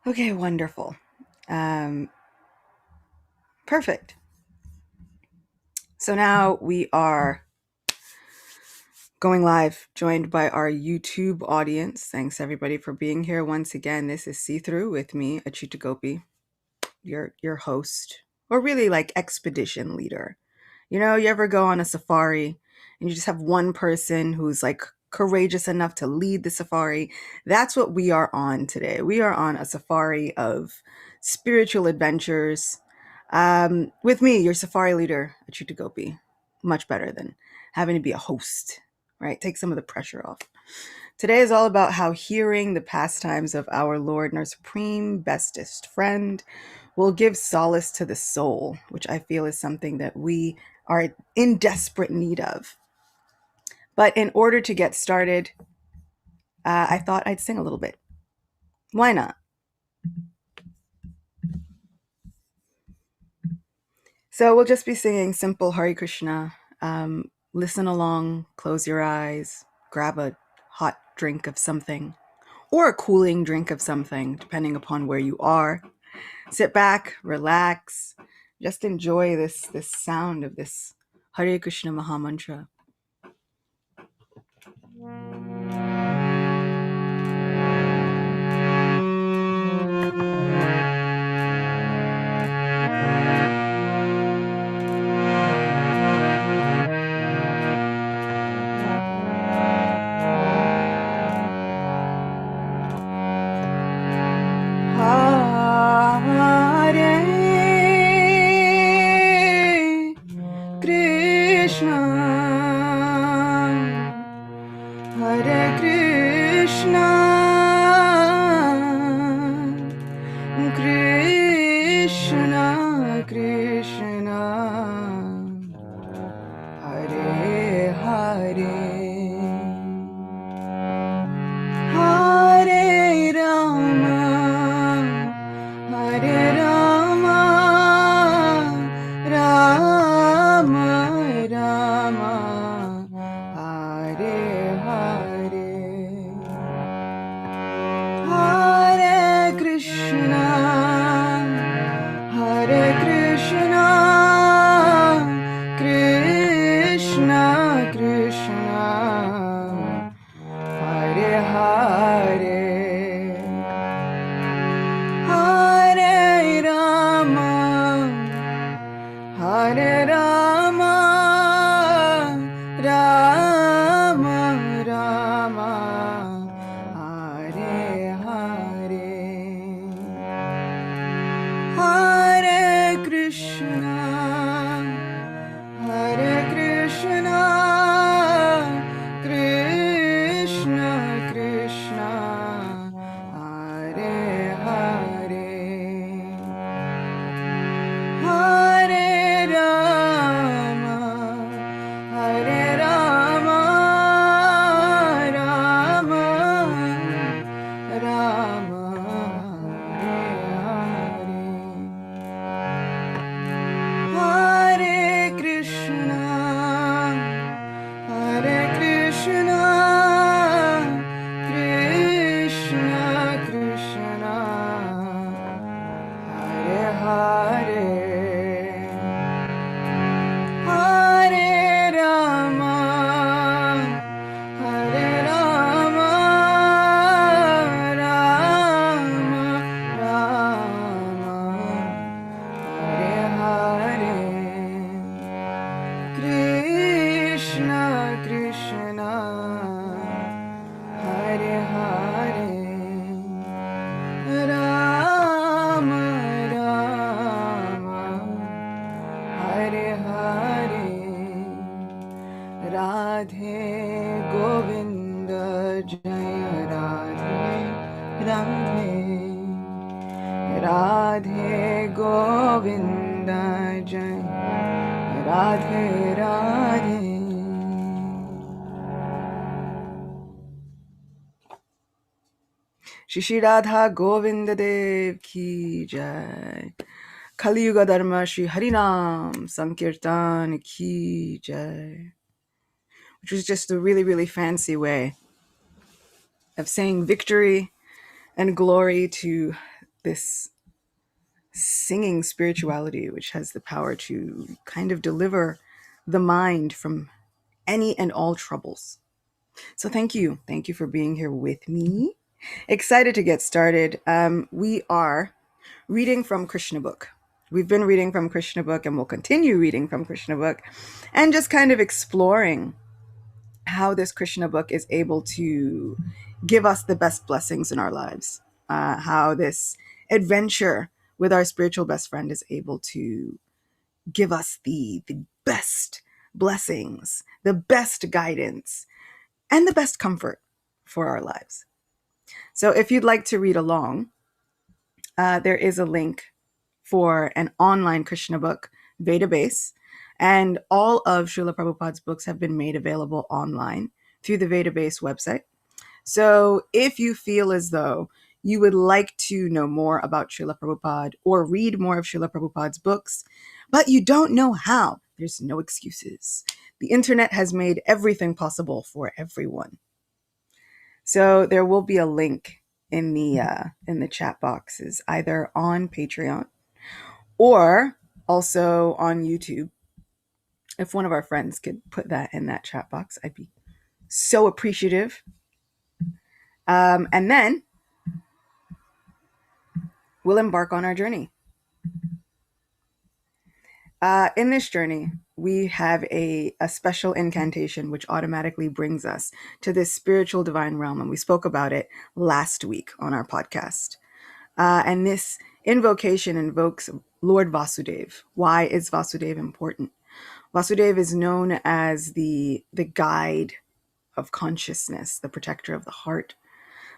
Okay, wonderful. Perfect. So now we are going live, joined by our YouTube audience. Thanks everybody for being here once again. This is See Through with me, Achita Gopi, your host, or really like expedition leader. You know, you ever go on a safari and you just have one person who's like courageous enough to lead the safari? That's what we are on today. We are on a safari of spiritual adventures with me, your safari leader, Achita Gopi. Much better than having to be a host, right? Take some of the pressure off. Today is all about how hearing the pastimes of our Lord and our supreme bestest friend will give solace to the soul, which I feel is something that we are in desperate need of. But in order to get started, I thought I'd sing a little bit. Why not? So we'll just be singing simple Hare Krishna. Listen along, close your eyes, grab a hot drink of something, or a cooling drink of something, depending upon where you are. Sit back, relax, just enjoy this sound of this Hare Krishna Mahamantra. Shri Radha Govinda Dev Ki Jai. Kali Yuga Dharma Shri Harinam Sankirtan Ki Jai. Which was just a really, really fancy way of saying victory and glory to this singing spirituality, which has the power to kind of deliver the mind from any and all troubles. So thank you. Thank you for being here with me. Excited to get started. We are reading from Krishna book. We've been reading from Krishna book and we'll continue reading from Krishna book and just kind of exploring how this Krishna book is able to give us the best blessings in our lives. How this adventure with our spiritual best friend is able to give us the best blessings, the best guidance, and the best comfort for our lives. So if you'd like to read along, there is a link for an online Krishna book database, and all of Srila Prabhupada's books have been made available online through the database website. So if you feel as though you would like to know more about Srila Prabhupada or read more of Srila Prabhupada's books, but you don't know how, there's no excuses. The internet has made everything possible for everyone. So there will be a link in the chat boxes, either on Patreon or also on YouTube. If one of our friends could put that in that chat box, I'd be so appreciative. And then we'll embark on our journey. In this journey, we have a special incantation which automatically brings us to this spiritual divine realm. And we spoke about it last week on our podcast. And this invocation invokes Lord Vasudev. Why is Vasudev important? Vasudev is known as the guide of consciousness, the protector of the heart,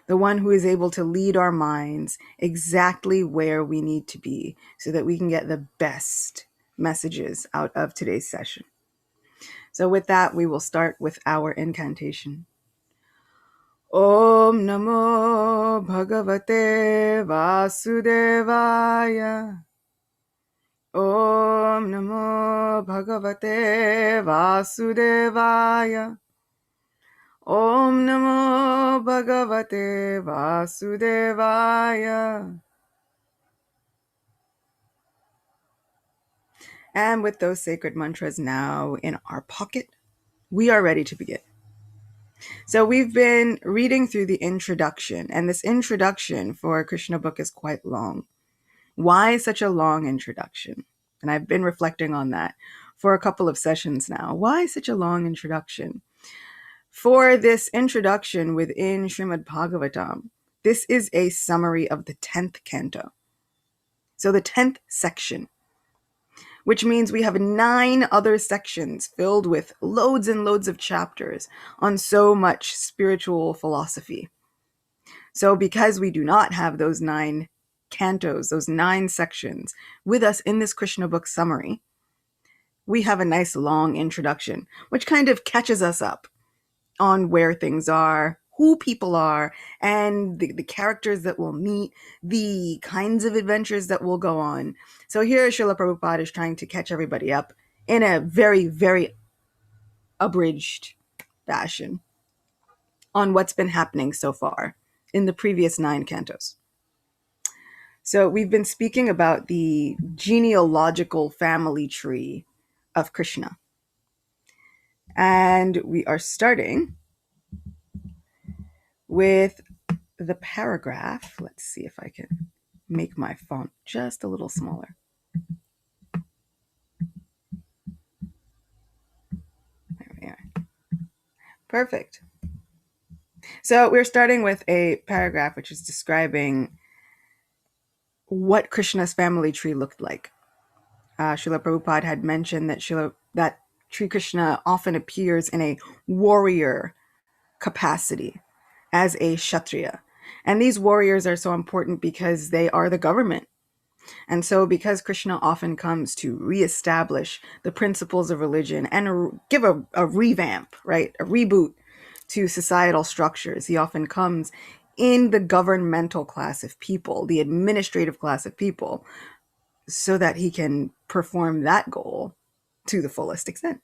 the one who is able to lead our minds exactly where we need to be so that we can get the best messages out of today's session. So with that, we will start with our incantation. Om Namo Bhagavate Vasudevaya. Om Namo Bhagavate Vasudevaya. Om Namo Bhagavate Vasudevaya. And with those sacred mantras now in our pocket, we are ready to begin. So we've been reading through the introduction, and this introduction for Krishna book is quite long. Why such a long introduction? And I've been reflecting on that for a couple of sessions now. Why such a long introduction? For this introduction within Srimad Bhagavatam, this is a summary of the 10th canto. So the 10th section, which means we have 9 other sections filled with loads and loads of chapters on so much spiritual philosophy. So because we do not have those 9 cantos, those 9 sections with us in this Krishna book summary, we have a nice long introduction, which kind of catches us up on where things are, who people are, and the characters that we'll meet, the kinds of adventures that will go on. So here Srila Prabhupada is trying to catch everybody up in a very, very abridged fashion on what's been happening so far in the previous 9 cantos. So we've been speaking about the genealogical family tree of Krishna. And we are starting with the paragraph. Let's see if I can make my font just a little smaller. There we are. Perfect. So we're starting with a paragraph which is describing what Krishna's family tree looked like. Srila Prabhupada had mentioned that Sri Krishna often appears in a warrior capacity as a Kshatriya. And these warriors are so important because they are the government. And so because Krishna often comes to reestablish the principles of religion and give a revamp, right, a reboot to societal structures, he often comes in the governmental class of people, the administrative class of people, so that he can perform that goal to the fullest extent.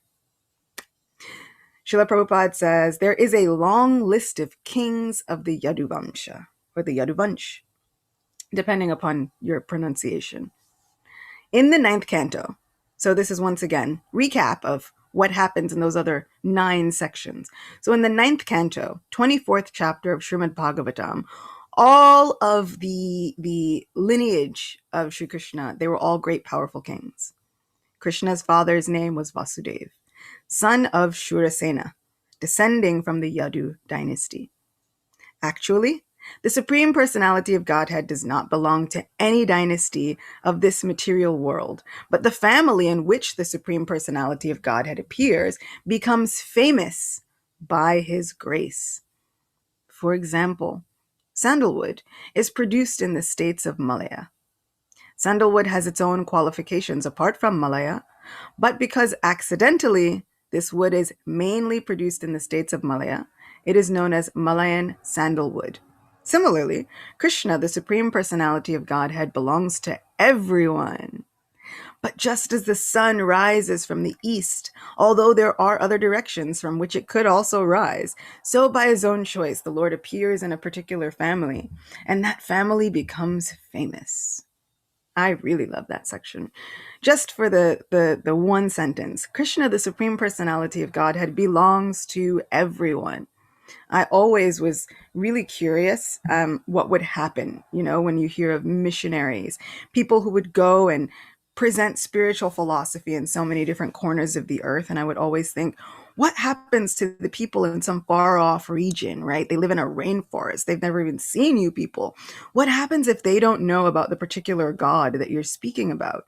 Srila Prabhupada says, there is a long list of kings of the Yaduvamsha, or the Yaduvansh. depending upon your pronunciation. In the ninth canto, so this is once again recap of what happens in those other 9 sections. So in the ninth canto, 24th chapter of Srimad Bhagavatam, all of the lineage of Sri Krishna, they were all great powerful kings. Krishna's father's name was Vasudev, son of Shurasena, descending from the Yadu dynasty. Actually, the Supreme Personality of Godhead does not belong to any dynasty of this material world, but the family in which the Supreme Personality of Godhead appears becomes famous by his grace. For example, sandalwood is produced in the states of Malaya. Sandalwood has its own qualifications apart from Malaya, but because accidentally this wood is mainly produced in the states of Malaya, it is known as Malayan sandalwood. Similarly, Krishna, the Supreme Personality of Godhead, belongs to everyone. But just as the sun rises from the east, although there are other directions from which it could also rise, so by his own choice the Lord appears in a particular family, and that family becomes famous. I really love that section. Just for the one sentence, Krishna, the Supreme Personality of Godhead, belongs to everyone. I always was really curious what would happen, when you hear of missionaries, people who would go and present spiritual philosophy in so many different corners of the earth. And I would always think, what happens to the people in some far off region, right? They live in a rainforest. They've never even seen you people. What happens if they don't know about the particular God that you're speaking about?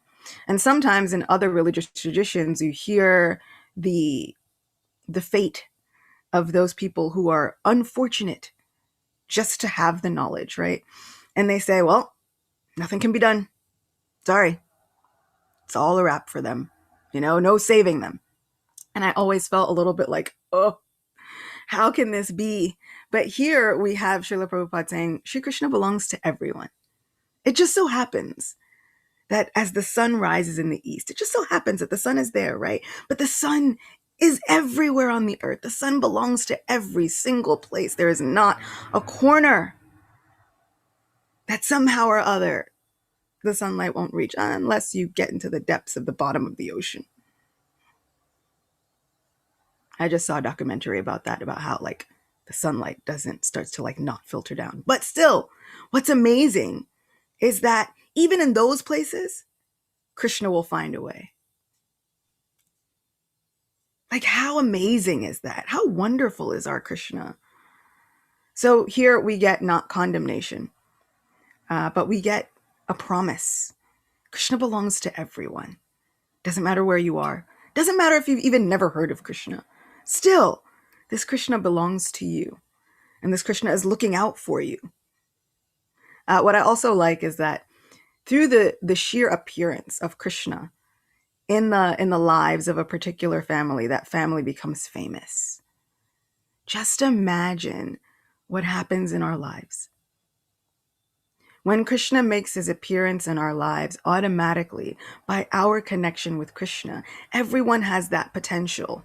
And sometimes in other religious traditions, you hear the fate of those people who are unfortunate just to have the knowledge, right? And they say, well, nothing can be done. Sorry. It's all a wrap for them. No saving them. And I always felt a little bit like, oh, how can this be? But here we have Srila Prabhupada saying, Sri Krishna belongs to everyone. It just so happens that as the sun rises in the east, it just so happens that the sun is there, right? But the sun is everywhere on the earth. The sun belongs to every single place. There is not a corner that somehow or other the sunlight won't reach, unless you get into the depths of the bottom of the ocean. I just saw a documentary about that, about how the sunlight starts to not filter down. But still, what's amazing is that even in those places, Krishna will find a way. How amazing is that? How wonderful is our Krishna? So here we get not condemnation, but we get a promise. Krishna belongs to everyone. Doesn't matter where you are. Doesn't matter if you've even never heard of Krishna. Still, this Krishna belongs to you. And this Krishna is looking out for you. What I also like is that through the sheer appearance of Krishna in the lives of a particular family, that family becomes famous. Just imagine what happens in our lives. When Krishna makes his appearance in our lives, automatically, by our connection with Krishna, everyone has that potential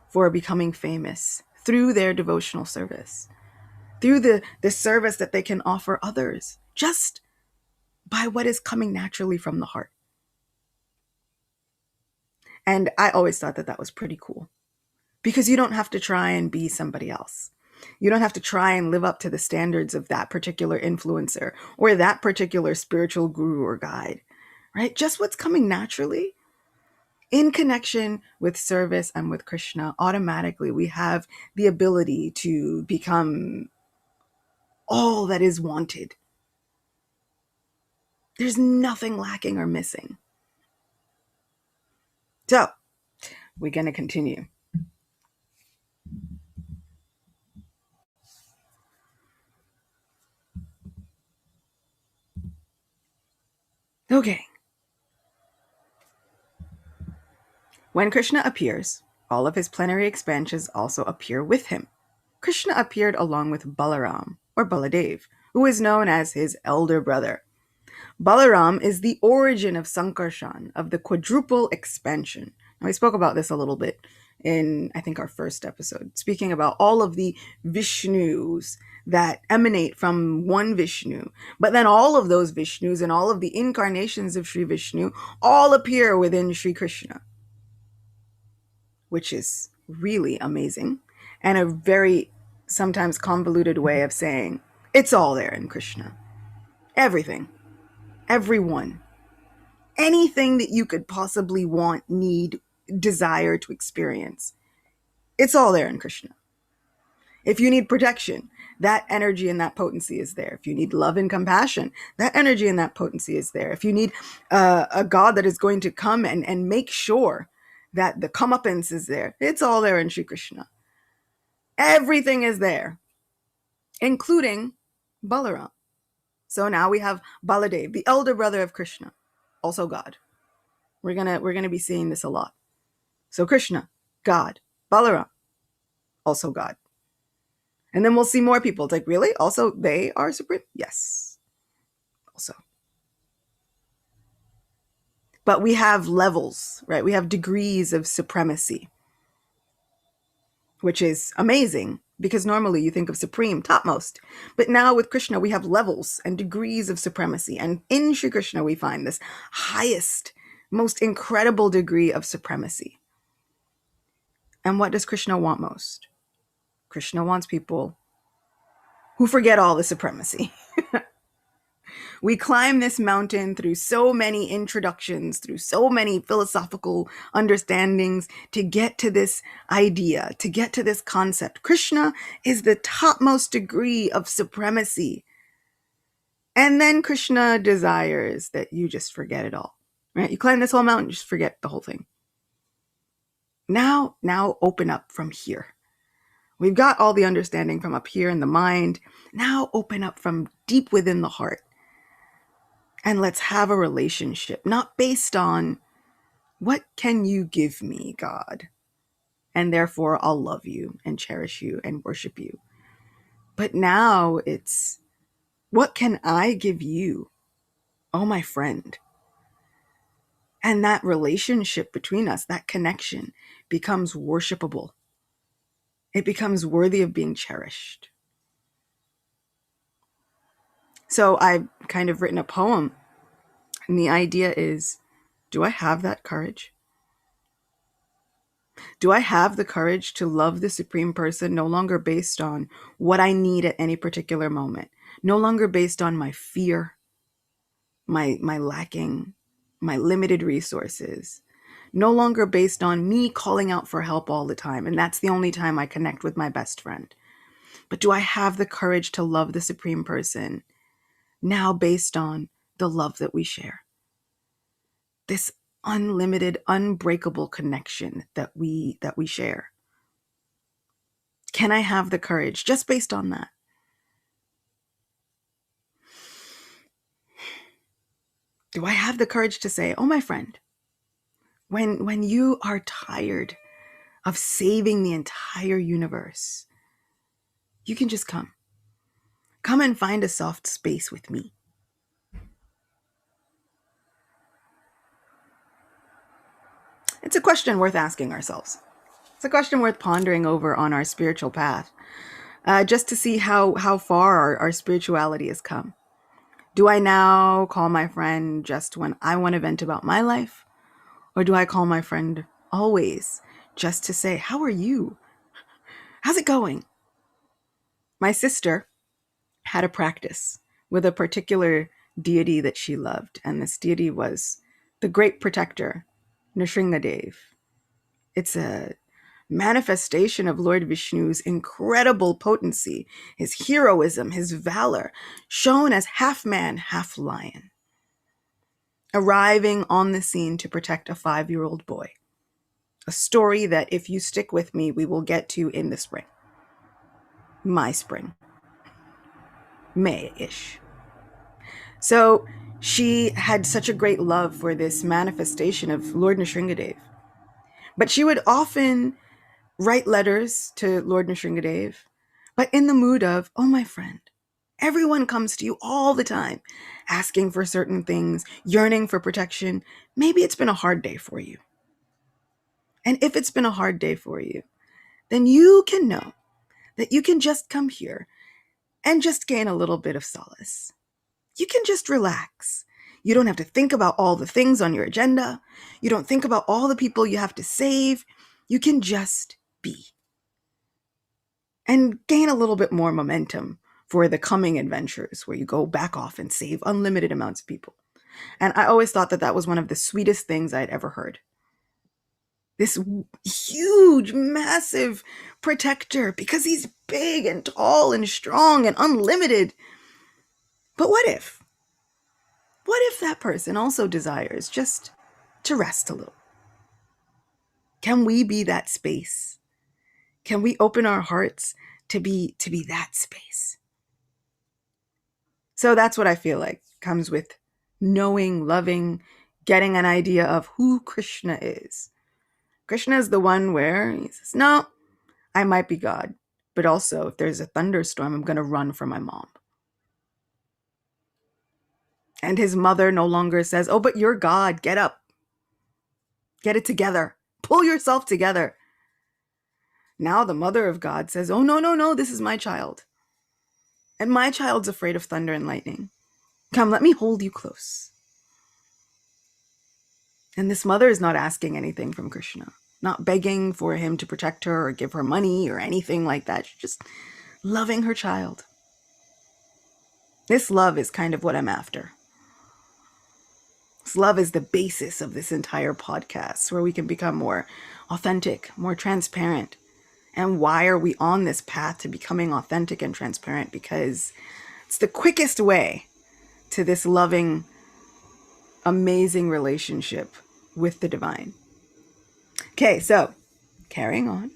for becoming famous through their devotional service, through the service that they can offer others, just by what is coming naturally from the heart. And I always thought that was pretty cool, because you don't have to try and be somebody else. You don't have to try and live up to the standards of that particular influencer or that particular spiritual guru or guide, right? Just what's coming naturally in connection with service and with Krishna, automatically we have the ability to become all that is wanted. There's nothing lacking or missing. So, we're going to continue. Okay. When Krishna appears, all of his plenary expansions also appear with him. Krishna appeared along with Balaram, or Baladev, who is known as his elder brother. Balaram is the origin of Sankarshan, of the quadruple expansion. And we spoke about this a little bit in, I think, our first episode, speaking about all of the Vishnus that emanate from one Vishnu. But then all of those Vishnus and all of the incarnations of Sri Vishnu all appear within Sri Krishna, which is really amazing and a very sometimes convoluted way of saying it's all there in Krishna. Everything, everyone, anything that you could possibly want, need, desire to experience, it's all there in Krishna. If you need protection, that energy and that potency is there. If you need love and compassion, that energy and that potency is there. If you need a God that is going to come and make sure that the comeuppance is there, it's all there in Sri Krishna. Everything is there, including Balaram. So now we have Baladev, the elder brother of Krishna, also God. We're gonna be seeing this a lot. So Krishna, God, Balaram, also God. And then we'll see more people. It's like, really? Also, they are supreme? Yes. Also. But we have levels, right? We have degrees of supremacy, which is amazing because normally you think of supreme, topmost. But now with Krishna, we have levels and degrees of supremacy. And in Sri Krishna, we find this highest, most incredible degree of supremacy. And what does Krishna want most? Krishna wants people who forget all the supremacy. We climb this mountain through so many introductions, through so many philosophical understandings to get to this idea, to get to this concept. Krishna is the topmost degree of supremacy. And then Krishna desires that you just forget it all, right? You climb this whole mountain, just forget the whole thing. Now open up from here. We've got all the understanding from up here in the mind. Now open up from deep within the heart. And let's have a relationship, not based on what can you give me, God? And therefore I'll love you and cherish you and worship you. But now it's, what can I give you? Oh, my friend. And that relationship between us, that connection becomes worshipable. It becomes worthy of being cherished. So I've kind of written a poem. And the idea is, do I have that courage? Do I have the courage to love the Supreme Person no longer based on what I need at any particular moment? No longer based on my fear, my lacking, my limited resources. No longer based on me calling out for help all the time. And that's the only time I connect with my best friend. But do I have the courage to love the Supreme Person now based on the love that we share? This unlimited, unbreakable connection that we share. Can I have the courage just based on that? Do I have the courage to say, oh, my friend, when you are tired of saving the entire universe, you can just come and find a soft space with me. It's a question worth asking ourselves. It's a question worth pondering over on our spiritual path, just to see how far our spirituality has come. Do I now call my friend just when I want to vent about my life? Or do I call my friend always just to say, how are you? How's it going? My sister had a practice with a particular deity that she loved. And this deity was the great protector, Nrsingadev. It's a manifestation of Lord Vishnu's incredible potency, his heroism, his valor, shown as half man, half lion, arriving on the scene to protect a 5-year-old boy. A story that, if you stick with me, we will get to in the spring. My spring. May-ish. So she had such a great love for this manifestation of Lord Nrsingadev. But she would often write letters to Lord Nrsingadev, but in the mood of, oh, my friend, everyone comes to you all the time, asking for certain things, yearning for protection. Maybe it's been a hard day for you. And if it's been a hard day for you, then you can know that you can just come here and just gain a little bit of solace. You can just relax. You don't have to think about all the things on your agenda. You don't think about all the people you have to save. You can just be. And gain a little bit more momentum for the coming adventures where you go back off and save unlimited amounts of people. And I always thought that that was one of the sweetest things I'd ever heard. This huge, massive protector, because he's big and tall and strong and unlimited. But what if? What if that person also desires just to rest a little? Can we be that space? Can we open our hearts to be that space? So that's what I feel like comes with knowing, loving, getting an idea of who Krishna is. Krishna is the one where he says, no, I might be God, but also if there's a thunderstorm, I'm going to run for my mom. And his mother no longer says, oh, but you're God, get up. Get it together. Pull yourself together. Now the mother of God says, oh, no, this is my child. And my child's afraid of thunder and lightning. Come, let me hold you close. And this mother is not asking anything from Krishna, not begging for him to protect her or give her money or anything like that. She's just loving her child. This love is kind of what I'm after. This love is the basis of this entire podcast, where we can become more authentic, more transparent. And why are we on this path to becoming authentic and transparent? Because it's the quickest way to this loving, amazing relationship with the divine. Okay, so carrying on.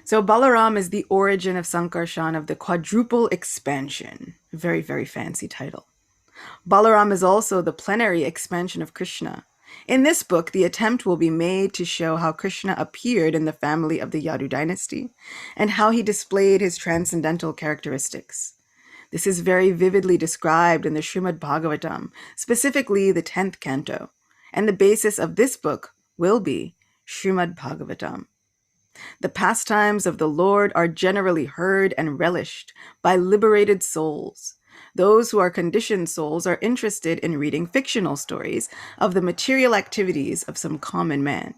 So Balaram is the origin of Sankarshan, of the quadruple expansion. Very, very fancy title. Balaram is also the plenary expansion of Krishna. In this book, the attempt will be made to show how Krishna appeared in the family of the Yadu dynasty and how he displayed his transcendental characteristics. This is very vividly described in the Srimad Bhagavatam, specifically the 10th canto, and the basis of this book will be Srimad Bhagavatam. The pastimes of the Lord are generally heard and relished by liberated souls. Those who are conditioned souls are interested in reading fictional stories of the material activities of some common man.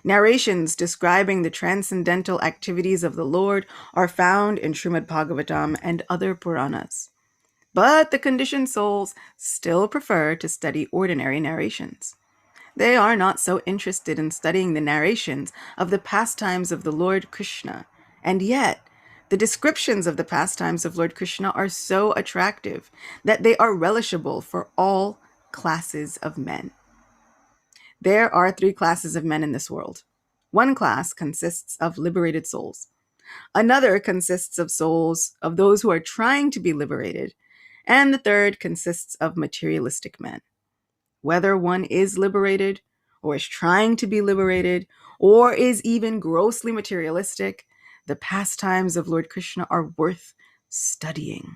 Narrations describing the transcendental activities of the Lord are found in Srimad Bhagavatam and other Puranas. But the conditioned souls still prefer to study ordinary narrations. They are not so interested in studying the narrations of the pastimes of the Lord Krishna, and yet the descriptions of the pastimes of Lord Krishna are so attractive that they are relishable for all classes of men. There are 3 classes of men in this world. One class consists of liberated souls. Another consists of souls of those who are trying to be liberated. And the third consists of materialistic men. Whether one is liberated, or is trying to be liberated, or is even grossly materialistic, the pastimes of Lord Krishna are worth studying.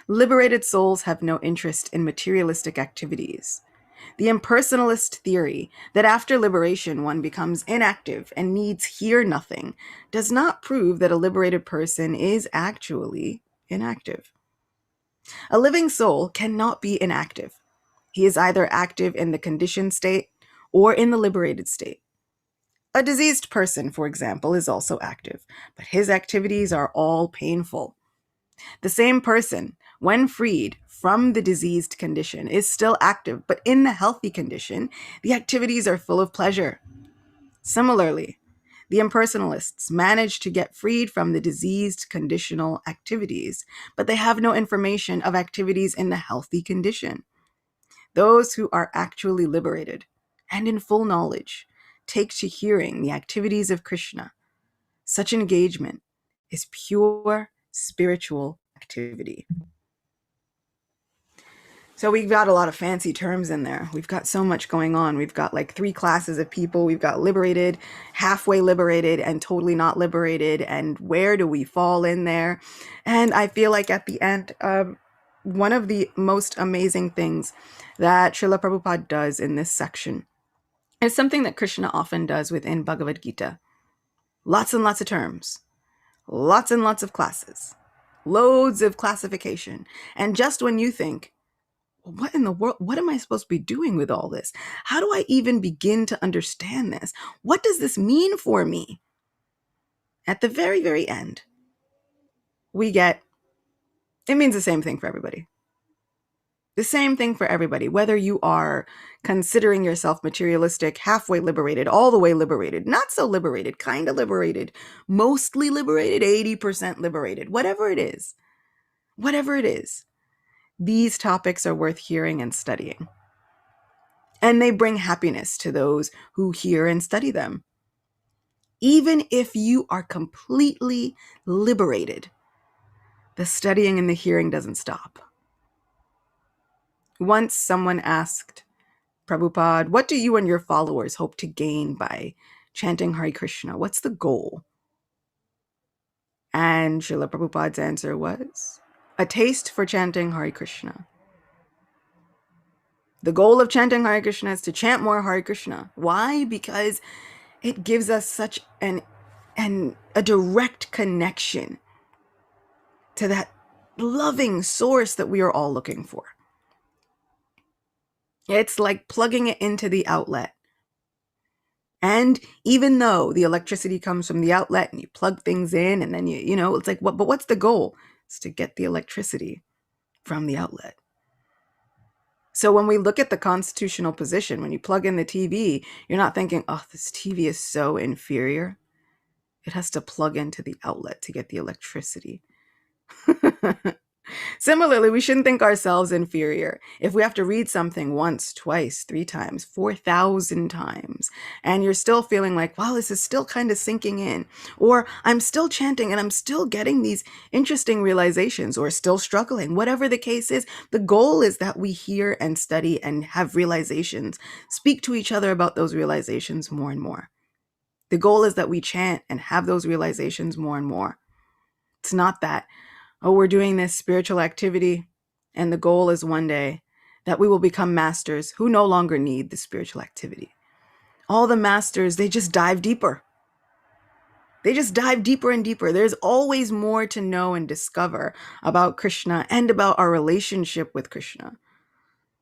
Liberated souls have no interest in materialistic activities. The impersonalist theory that after liberation one becomes inactive and needs hear nothing does not prove that a liberated person is actually inactive. A living soul cannot be inactive. He is either active in the conditioned state or in the liberated state. A diseased person, for example, is also active, but his activities are all painful. The same person, when freed from the diseased condition, is still active, but in the healthy condition, the activities are full of pleasure. Similarly, the impersonalists manage to get freed from the diseased conditional activities, but they have no information of activities in the healthy condition. Those who are actually liberated and in full knowledge take to hearing the activities of Krishna. Such engagement is pure spiritual activity. So we've got a lot of fancy terms in there. We've got so much going on. We've got like 3 classes of people. We've got liberated, halfway liberated, and totally not liberated. And where do we fall in there? And I feel like at the end, one of the most amazing things that Srila Prabhupada does in this section is something that Krishna often does within Bhagavad Gita. Lots and lots of terms. lots and lots of classes, loads of classification. And just when you think, what in the world, what am I supposed to be doing with all this? How do I even begin to understand this? What does this mean for me? At the very, very end, we get, it means the same thing for everybody. The same thing for everybody, whether you are considering yourself materialistic, halfway liberated, all the way liberated, not so liberated, kind of liberated, mostly liberated, 80% liberated, whatever it is, these topics are worth hearing and studying. And they bring happiness to those who hear and study them. Even if you are completely liberated, the studying and the hearing doesn't stop. Once someone asked Prabhupada, what do you and your followers hope to gain by chanting Hare Krishna? What's the goal? And Srila Prabhupada's answer was, a taste for chanting Hare Krishna. The goal of chanting Hare Krishna is to chant more Hare Krishna. Why? Because it gives us such a direct connection to that loving source that we are all looking for. It's like plugging it into the outlet. And even though the electricity comes from the outlet and you plug things in and then you know, it's like, but what's the goal? It's to get the electricity from the outlet. So when we look at the constitutional position, when you plug in the TV, you're not thinking, oh, this TV is so inferior. It has to plug into the outlet to get the electricity. Similarly, we shouldn't think ourselves inferior. If we have to read something once, twice, 3 times, 4,000 times, and you're still feeling like, wow, this is still kind of sinking in, or I'm still chanting and I'm still getting these interesting realizations, or still struggling, whatever the case is, the goal is that we hear and study and have realizations, speak to each other about those realizations more and more. The goal is that we chant and have those realizations more and more. It's not that, oh, we're doing this spiritual activity, and the goal is one day that we will become masters who no longer need the spiritual activity. All the masters, they just dive deeper. They just dive deeper and deeper. There's always more to know and discover about Krishna and about our relationship with Krishna.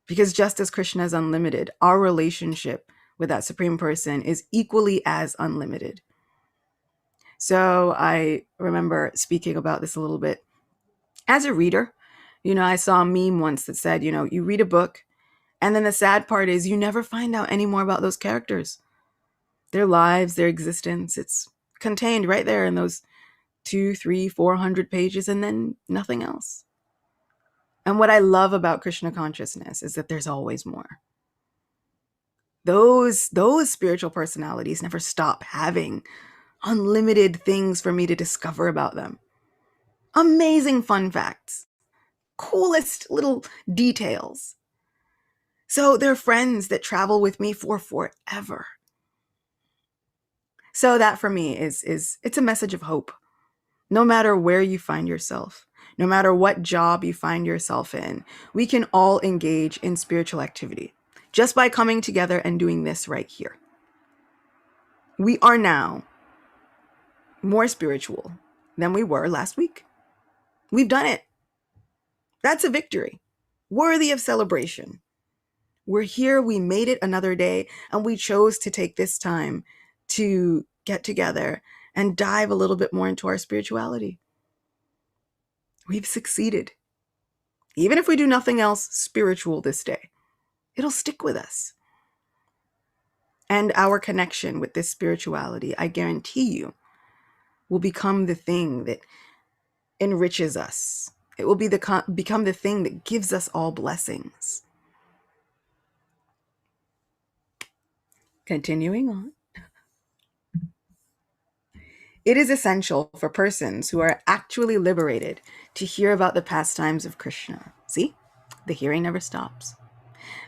Because just as Krishna is unlimited, our relationship with that Supreme Person is equally as unlimited. So I remember speaking about this a little bit. As a reader, I saw a meme once that said, you read a book, and then the sad part is you never find out any more about those characters. Their lives, their existence, it's contained right there in those 200, 300, 400 pages, and then nothing else. And what I love about Krishna consciousness is that there's always more. Those spiritual personalities never stop having unlimited things for me to discover about them. Amazing fun facts. Coolest little details. So they're friends that travel with me for forever. So that for me is it's a message of hope. No matter where you find yourself, no matter what job you find yourself in, we can all engage in spiritual activity just by coming together and doing this right here. We are now more spiritual than we were last week. We've done it. That's a victory, worthy of celebration. We're here, we made it another day, and we chose to take this time to get together and dive a little bit more into our spirituality. We've succeeded. Even if we do nothing else spiritual this day, it'll stick with us. And our connection with this spirituality, I guarantee you, will become the thing that enriches us. It will become the thing that gives us all blessings. Continuing on. It is essential for persons who are actually liberated to hear about the pastimes of Krishna. See? The hearing never stops.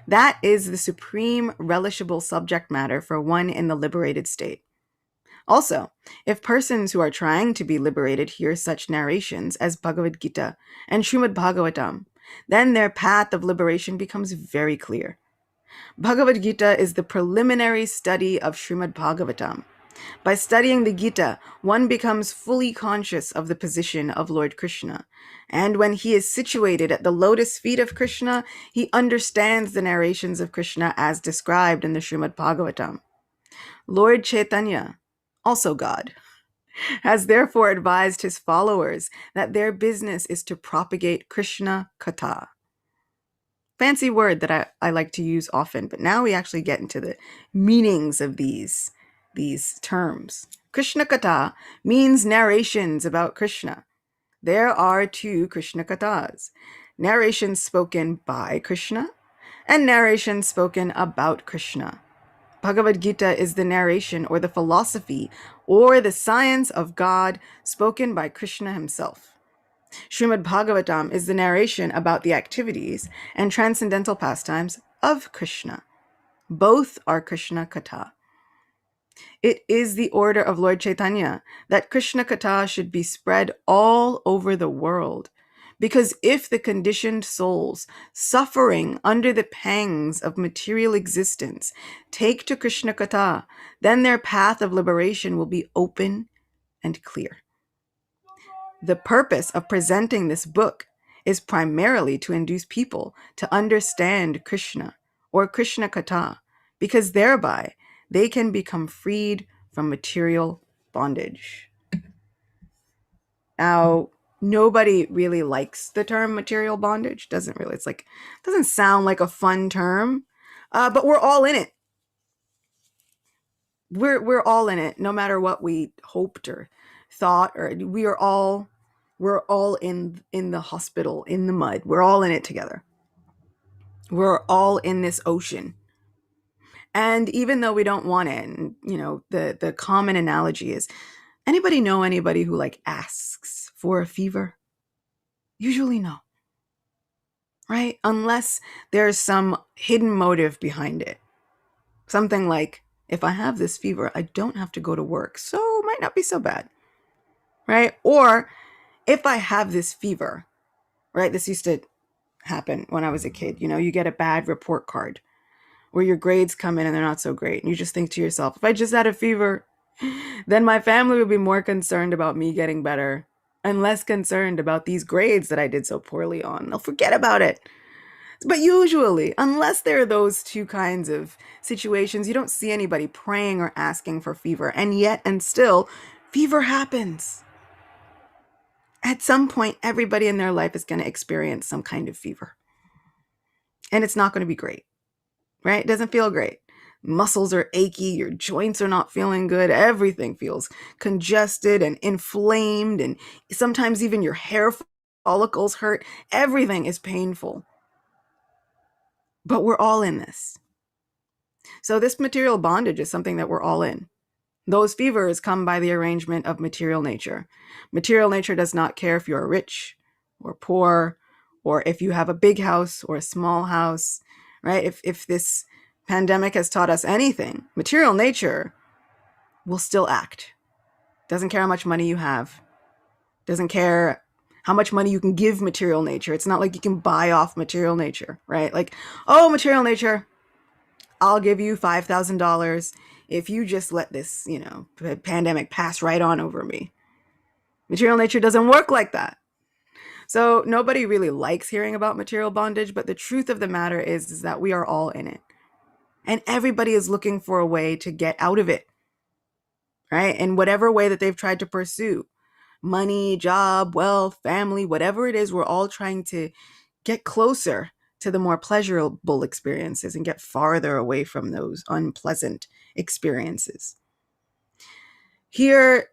That is the supreme relishable subject matter for one in the liberated state. Also, if persons who are trying to be liberated hear such narrations as Bhagavad Gita and Srimad Bhagavatam, then their path of liberation becomes very clear. Bhagavad Gita is the preliminary study of Srimad Bhagavatam. By studying the Gita, one becomes fully conscious of the position of Lord Krishna. And when he is situated at the lotus feet of Krishna, he understands the narrations of Krishna as described in the Srimad Bhagavatam. Lord Chaitanya, also God, has therefore advised his followers that their business is to propagate Krishna Katha. Fancy word that I like to use often, but now we actually get into the meanings of these terms. Krishna Katha means narrations about Krishna. There are two Krishna Kathas, narrations spoken by Krishna and narrations spoken about Krishna. Bhagavad Gita is the narration or the philosophy or the science of God spoken by Krishna himself. Srimad Bhagavatam is the narration about the activities and transcendental pastimes of Krishna. Both are Krishna Katha. It is the order of Lord Chaitanya that Krishna Katha should be spread all over the world. Because if the conditioned souls suffering under the pangs of material existence take to Krishna Katha, then their path of liberation will be open and clear. The purpose of presenting this book is primarily to induce people to understand Krishna or Krishna Katha, because thereby they can become freed from material bondage. Now, nobody really likes the term material bondage. Doesn't sound like a fun term, but we're all in it. We're all in it, no matter what we hoped or thought, or we're all in the hospital, in the mud. We're all in it together. We're all in this ocean. And even though we don't want it, and the common analogy is, anybody know anybody who asks for a fever? Usually no. Right? Unless there's some hidden motive behind it. Something like, if I have this fever, I don't have to go to work, so it might not be so bad. Right? Or if I have this fever, right? This used to happen when I was a kid. You get a bad report card where your grades come in and they're not so great. And you just think to yourself, if I just had a fever, then my family would be more concerned about me getting better and less concerned about these grades that I did so poorly on. They'll forget about it. But usually, unless there are those two kinds of situations, you don't see anybody praying or asking for fever. And yet, and still, fever happens. At some point, everybody in their life is going to experience some kind of fever. And it's not going to be great, right? It doesn't feel great. Muscles are achy, your joints are not feeling good, everything feels congested and inflamed, and sometimes even your hair follicles hurt. Everything is painful. But we're all in this. So this material bondage is something that we're all in. Those fevers come by the arrangement of material nature. Material nature does not care if you're rich or poor, or if you have a big house or a small house, right? If this pandemic has taught us anything, material nature will still act. Doesn't care how much money you have. Doesn't care how much money you can give material nature. It's not like you can buy off material nature, right? Like, oh, material nature, I'll give you $5,000 if you just let this, pandemic pass right on over me. Material nature doesn't work like that. So nobody really likes hearing about material bondage, but the truth of the matter is that we are all in it. And everybody is looking for a way to get out of it, right? In whatever way that they've tried to pursue. Money, job, wealth, family, whatever it is, we're all trying to get closer to the more pleasurable experiences and get farther away from those unpleasant experiences. Here,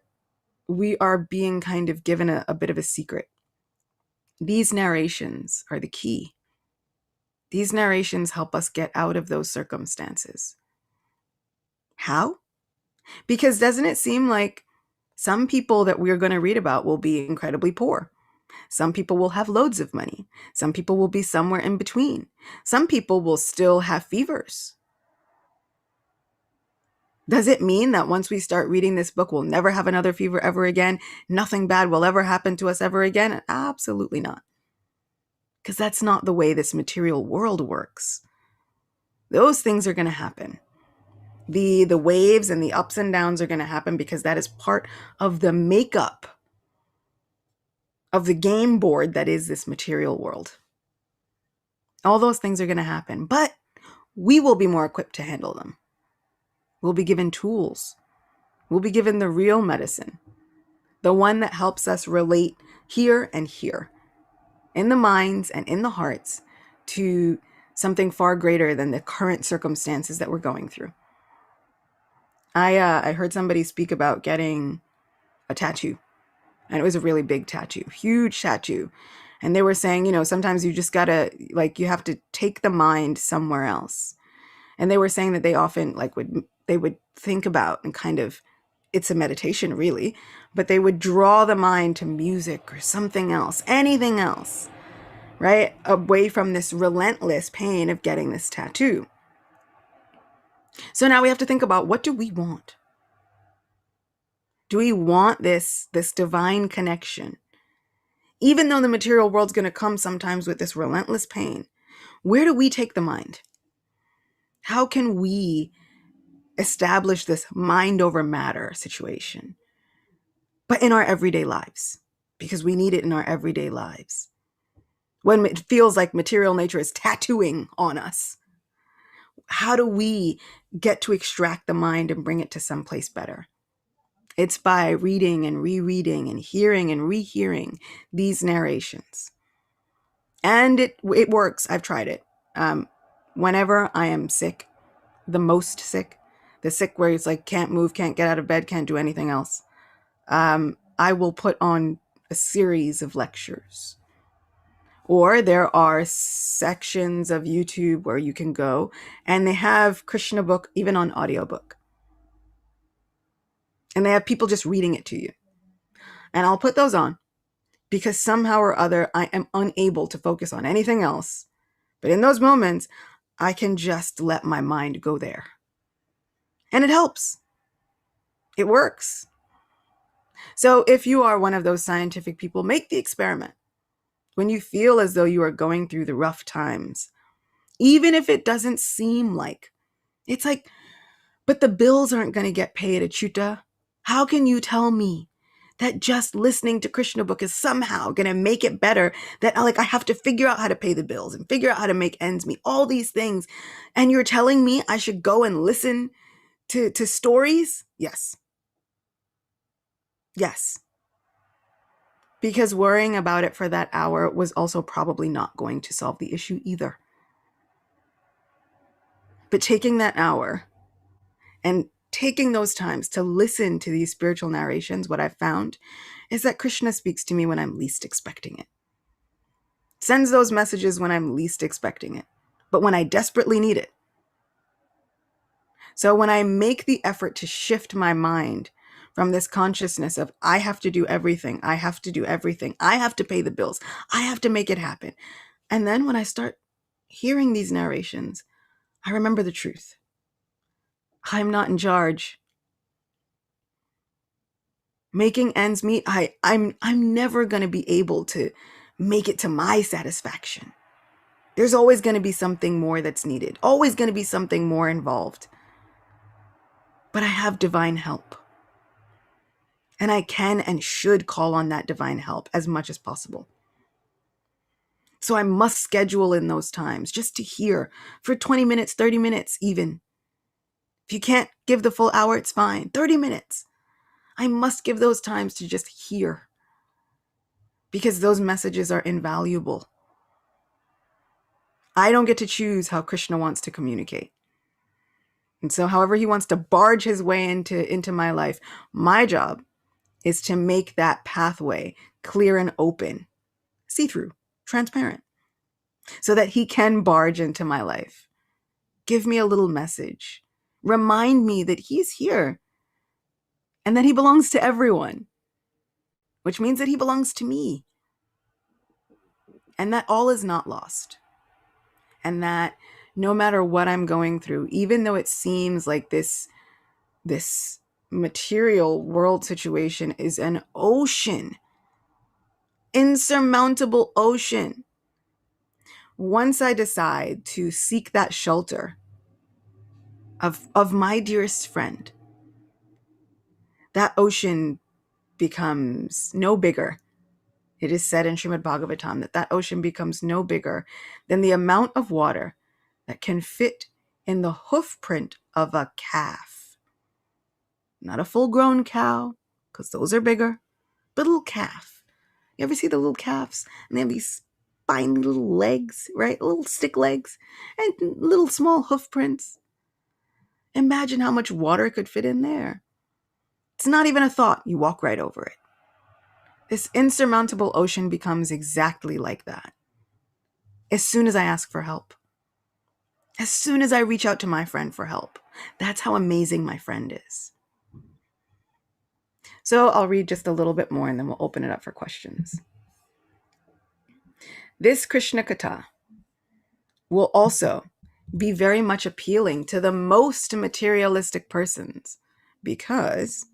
we are being kind of given a bit of a secret. These narrations are the key. These narrations help us get out of those circumstances. How? Because doesn't it seem like some people that we're going to read about will be incredibly poor? Some people will have loads of money. Some people will be somewhere in between. Some people will still have fevers. Does it mean that once we start reading this book, we'll never have another fever ever again? Nothing bad will ever happen to us ever again? Absolutely not. Because that's not the way this material world works. Those things are going to happen. The waves and the ups and downs are going to happen because that is part of the makeup of the game board that is this material world. All those things are going to happen, but we will be more equipped to handle them. We'll be given tools. We'll be given the real medicine, the one that helps us relate here and here, in the minds and in the hearts, to something far greater than the current circumstances that we're going through. I heard somebody speak about getting a tattoo, and it was a really big tattoo, huge tattoo. And they were saying, sometimes you just gotta, you have to take the mind somewhere else. And they were saying that they often they would think about and kind of, it's a meditation really, but they would draw the mind to music or something else, anything else, right? Away from this relentless pain of getting this tattoo. So now we have to think about, what do we want? Do we want this divine connection? Even though the material world's going to come sometimes with this relentless pain, where do we take the mind? How can we establish this mind over matter situation, but in our everyday lives? Because we need it in our everyday lives. When it feels like material nature is tattooing on us, how do we get to extract the mind and bring it to someplace better? It's by reading and rereading and hearing and rehearing these narrations. And it works. I've tried it. Whenever I am sick, the most sick, the sick where it's like can't move, can't get out of bed, can't do anything else, I will put on a series of lectures. Or there are sections of YouTube where you can go and they have Krishna book even on audiobook. And they have people just reading it to you. And I'll put those on because somehow or other I am unable to focus on anything else. But in those moments, I can just let my mind go there. And it helps. It works. So if you are one of those scientific people, make the experiment. When you feel as though you are going through the rough times, even if it doesn't seem like, it's like, but the bills aren't going to get paid, Achyuta. How can you tell me that just listening to Krishna book is somehow going to make it better, that I have to figure out how to pay the bills and figure out how to make ends meet, all these things. And you're telling me I should go and listen to stories? Yes. Yes. Because worrying about it for that hour was also probably not going to solve the issue either. But taking that hour and taking those times to listen to these spiritual narrations, what I've found is that Krishna speaks to me when I'm least expecting it. Sends those messages when I'm least expecting it, but when I desperately need it. So when I make the effort to shift my mind from this consciousness of I have to do everything, I have to do everything, I have to pay the bills, I have to make it happen. And then when I start hearing these narrations, I remember the truth. I'm not in charge. Making ends meet, I'm never going to be able to make it to my satisfaction. There's always going to be something more that's needed, always going to be something more involved. But I have divine help. And I can and should call on that divine help as much as possible. So I must schedule in those times just to hear for 20 minutes, 30 minutes even. If you can't give the full hour, it's fine. 30 minutes. I must give those times to just hear. Because those messages are invaluable. I don't get to choose how Krishna wants to communicate. And so however he wants to barge his way into my life, my job is to make that pathway clear and open, see-through, transparent, so that he can barge into my life. Give me a little message. Remind me that he's here and that he belongs to everyone, which means that he belongs to me. And that all is not lost. And that no matter what I'm going through, even though it seems like this material world situation is an ocean, insurmountable ocean, once I decide to seek that shelter of my dearest friend, that ocean becomes no bigger. It is said in Srimad Bhagavatam that that ocean becomes no bigger than the amount of water that can fit in the hoof print of a calf. Not a full-grown cow, because those are bigger, but a little calf. You ever see the little calves? And they have these spiny little legs, right? Little stick legs and little small hoof prints. Imagine how much water could fit in there. It's not even a thought. You walk right over it. This insurmountable ocean becomes exactly like that. As soon as I ask for help, as soon as I reach out to my friend for help, that's how amazing my friend is. So I'll read just a little bit more and then we'll open it up for questions. This Krishna Katha will also be very much appealing to the most materialistic persons because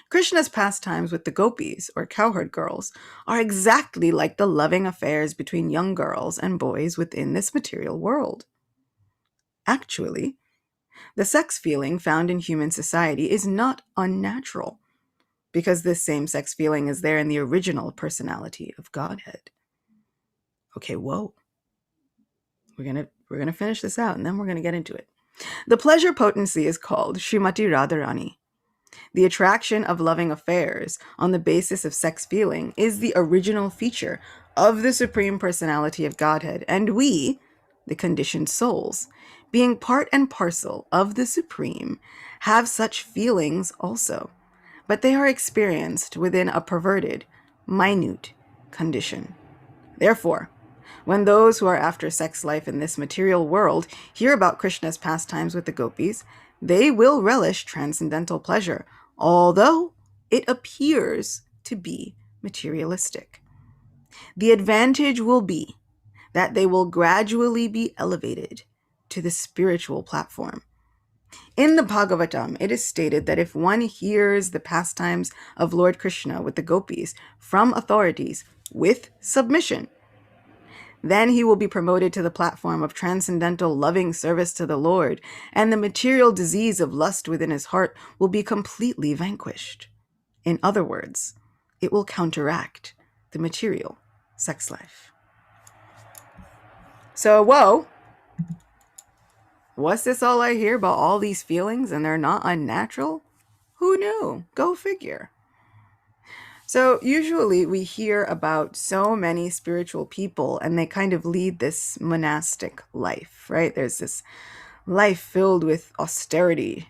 Krishna's pastimes with the gopis, or cowherd girls, are exactly like the loving affairs between young girls and boys within this material world. Actually, the sex feeling found in human society is not unnatural, because this same sex feeling is there in the original personality of Godhead. Okay, whoa. We're gonna finish this out and then we're gonna get into it. The pleasure potency is called Srimati Radharani. The attraction of loving affairs on the basis of sex feeling is the original feature of the Supreme Personality of Godhead, and we, the conditioned souls, being part and parcel of the Supreme, have such feelings also, but they are experienced within a perverted, minute condition. Therefore, when those who are after sex life in this material world hear about Krishna's pastimes with the gopis, they will relish transcendental pleasure, although it appears to be materialistic. The advantage will be that they will gradually be elevated to the spiritual platform. In the Bhagavatam, it is stated that if one hears the pastimes of Lord Krishna with the gopis from authorities with submission, then he will be promoted to the platform of transcendental loving service to the Lord, and the material disease of lust within his heart will be completely vanquished. In other words, it will counteract the material sex life. So, whoa, what's this all I hear about all these feelings and they're not unnatural? Who knew? Go figure. So usually we hear about so many spiritual people and they kind of lead this monastic life, right? There's this life filled with austerity,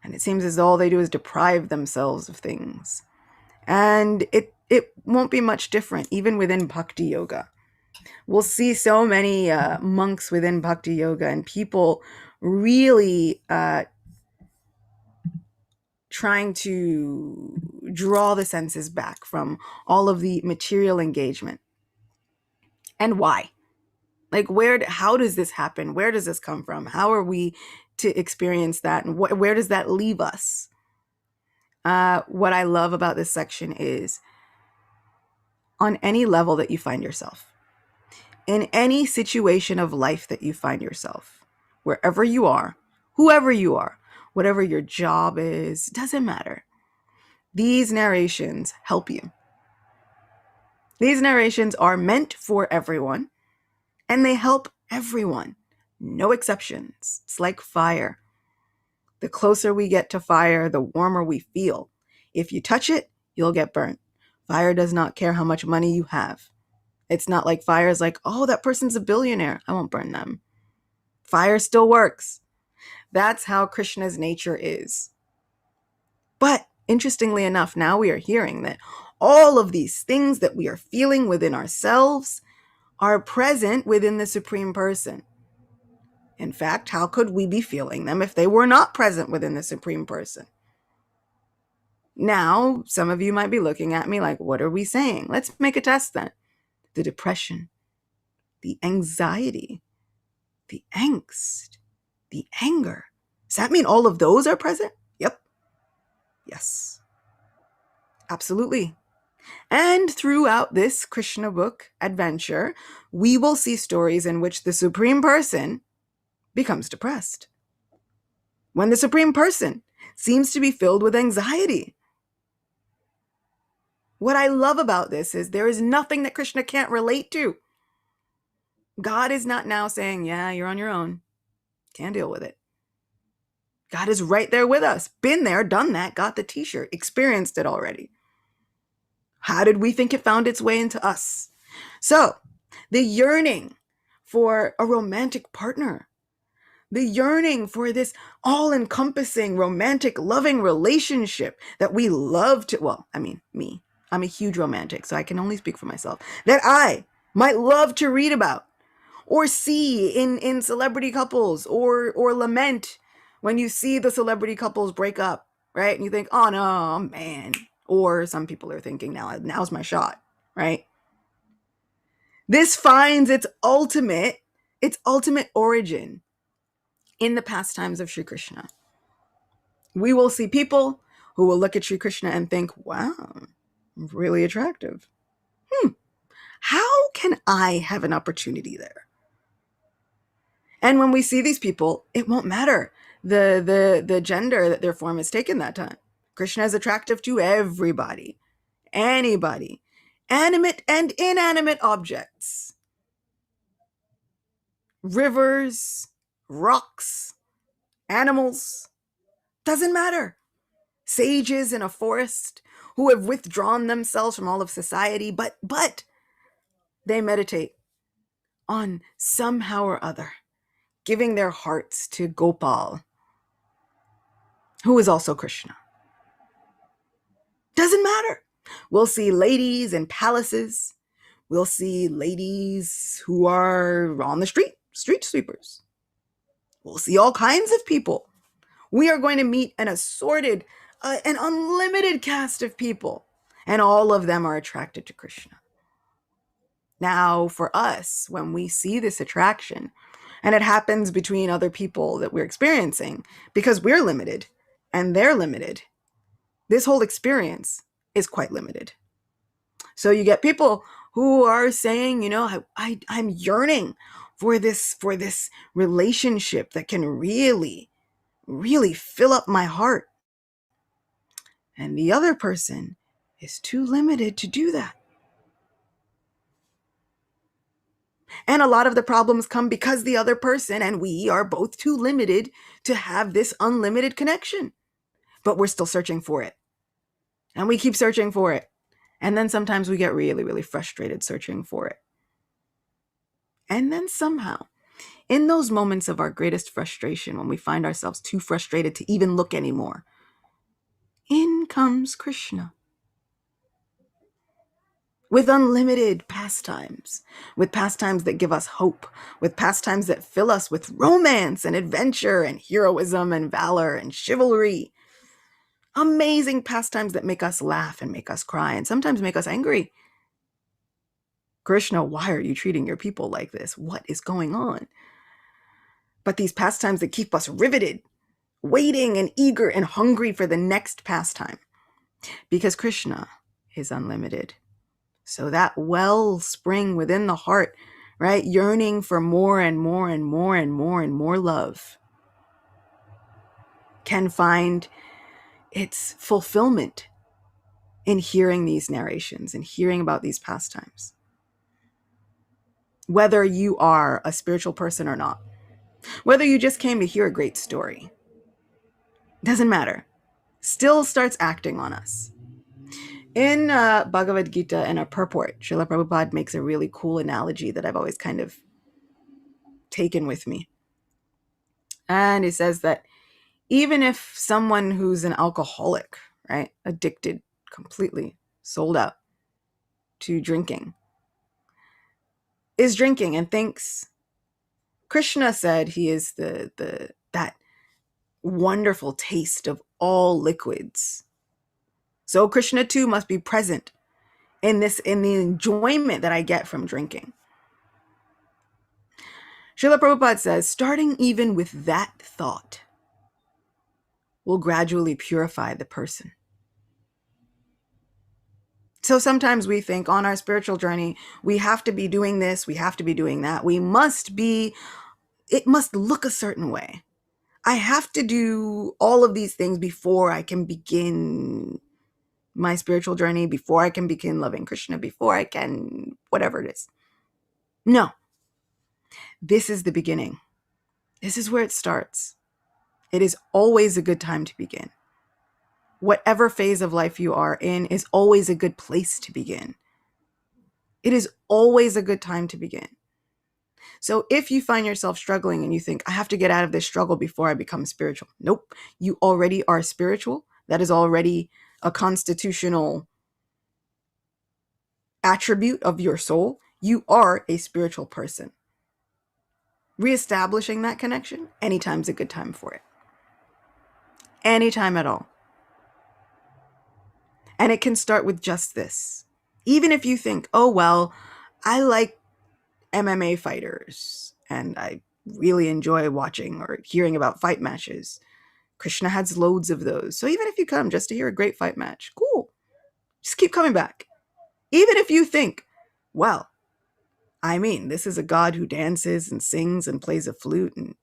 and it seems as though all they do is deprive themselves of things. And it won't be much different even within Bhakti Yoga. We'll see so many monks within Bhakti Yoga and people really trying to draw the senses back from all of the material engagement. And why? Like, how does this happen? Where does this come from? How are we to experience that? And where does that leave us? What I love about this section is on any level that you find yourself, in any situation of life that you find yourself, wherever you are, whoever you are, whatever your job is, doesn't matter. These narrations help you. These narrations are meant for everyone, and they help everyone. No exceptions. It's like fire. The closer we get to fire, the warmer we feel. If you touch it, you'll get burnt. Fire does not care how much money you have. It's not like fire is like, oh, that person's a billionaire, I won't burn them. Fire still works. That's how Krishna's nature is. But interestingly enough, now we are hearing that all of these things that we are feeling within ourselves are present within the Supreme Person. In fact, how could we be feeling them if they were not present within the Supreme Person? Now, some of you might be looking at me like, what are we saying? Let's make a test then. The depression, the anxiety, the angst, the anger. Does that mean all of those are present? Yep. Yes. Absolutely. And throughout this Krishna book adventure, we will see stories in which the Supreme Person becomes depressed. when the Supreme Person seems to be filled with anxiety. What I love about this is there is nothing that Krishna can't relate to. God is not now saying, yeah, you're on your own. Can't deal with it. God is right there with us. Been there, done that, got the t-shirt, experienced it already. How did we think it found its way into us? So, the yearning for a romantic partner, the yearning for this all-encompassing, romantic, loving relationship that we love to, well, I mean, me. I'm a huge romantic, so I can only speak for myself, that I might love to read about or see in celebrity couples, or lament when you see the celebrity couples break up, right? And you think, oh no, man. Or some people are thinking, now's my shot, right? This finds its ultimate origin in the pastimes of Sri Krishna. We will see people who will look at Sri Krishna and think, wow, really attractive. How can I have an opportunity there? And when we see these people, it won't matter the gender that their form has taken that time. Krishna is attractive to everybody, anybody, animate and inanimate objects, rivers, rocks, animals, doesn't matter. Sages in a forest who have withdrawn themselves from all of society, but they meditate on somehow or other, giving their hearts to Gopal, who is also Krishna. Doesn't matter. We'll see ladies in palaces. We'll see ladies who are on the street sweepers. We'll see all kinds of people. We are going to meet an assorted, an unlimited cast of people, and all of them are attracted to Krishna. Now, for us, when we see this attraction, and it happens between other people that we're experiencing, because we're limited and they're limited, this whole experience is quite limited. So you get people who are saying, you know, I'm yearning for this relationship that can really, really fill up my heart. And the other person is too limited to do that. And a lot of the problems come because the other person and we are both too limited to have this unlimited connection. But we're still searching for it. And we keep searching for it. And then sometimes we get really, really frustrated searching for it. And then somehow, in those moments of our greatest frustration, when we find ourselves too frustrated to even look anymore, in comes Krishna. With unlimited pastimes, with pastimes that give us hope, with pastimes that fill us with romance and adventure and heroism and valor and chivalry. Amazing pastimes that make us laugh and make us cry and sometimes make us angry. Krishna, why are you treating your people like this? What is going on? But these pastimes that keep us riveted, waiting and eager and hungry for the next pastime. Because Krishna is unlimited. So that wellspring within the heart, right? Yearning for more and more and more and more and more love can find its fulfillment in hearing these narrations and hearing about these pastimes. Whether you are a spiritual person or not, whether you just came to hear a great story, doesn't matter. Still starts acting on us. In Bhagavad Gita, in a purport, Srila Prabhupada makes a really cool analogy that I've always kind of taken with me. And he says that even if someone who's an alcoholic, right, addicted, completely sold out to drinking, is drinking and thinks Krishna said he is that wonderful taste of all liquids. So Krishna too must be present in the enjoyment that I get from drinking. Srila Prabhupada says, starting even with that thought will gradually purify the person. So sometimes we think on our spiritual journey, we have to be doing this, we have to be doing that. It must look a certain way. I have to do all of these things before I can begin my spiritual journey, before I can begin loving Krishna, before I can whatever it is. No, this is the beginning. This is where it starts. It is always a good time to begin. Whatever phase of life you are in is always a good place to begin. It is always a good time to begin. So if you find yourself struggling and you think, I have to get out of this struggle before I become spiritual. Nope. You already are spiritual. That is already a constitutional attribute of your soul. You are a spiritual person. Reestablishing that connection, anytime's a good time for it. Anytime at all. And it can start with just this. Even if you think, oh, well, I like MMA fighters and I really enjoy watching or hearing about fight matches. Krishna has loads of those. So even if you come just to hear a great fight match, cool. Just keep coming back. Even if you think, well, I mean, this is a God who dances and sings and plays a flute. And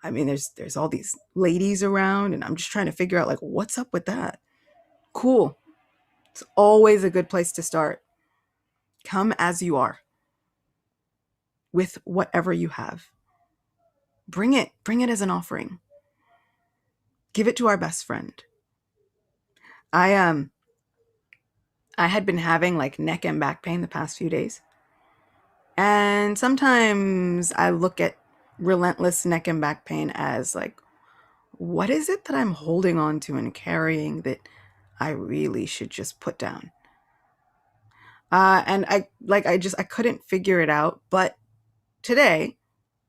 I mean, there's all these ladies around and I'm just trying to figure out like, what's up with that? Cool. It's always a good place to start. Come as you are with whatever you have. Bring it as an offering. Give it to our best friend. I had been having like neck and back pain the past few days. And sometimes I look at relentless neck and back pain as like, what is it that I'm holding on to and carrying that I really should just put down? And I couldn't figure it out. But today,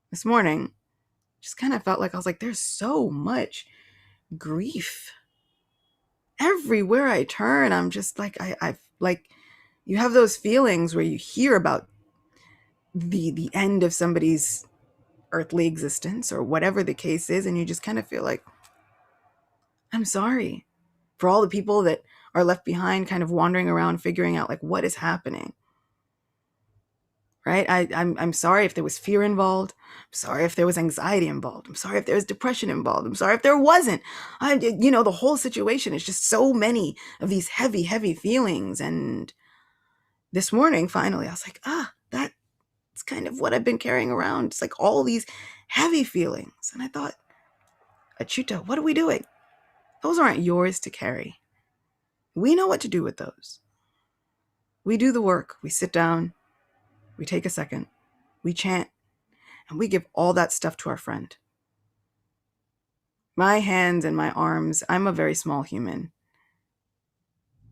this morning, just kind of felt like I was like, there's so much grief everywhere I turn. I'm just like, I've like, you have those feelings where you hear about the end of somebody's earthly existence or whatever the case is, and you just kind of feel like, I'm sorry for all the people that are left behind, kind of wandering around, figuring out like what is happening. Right? I'm sorry if there was fear involved. I'm sorry if there was anxiety involved. I'm sorry if there was depression involved. I'm sorry if there wasn't. The whole situation is just so many of these heavy, heavy feelings. And this morning, finally, I was like, that's kind of what I've been carrying around. It's like all these heavy feelings. And I thought, Achyuta, what are we doing? Those aren't yours to carry. We know what to do with those. We do the work. We sit down. We take a second. We chant. And we give all that stuff to our friend. My hands and my arms, I'm a very small human.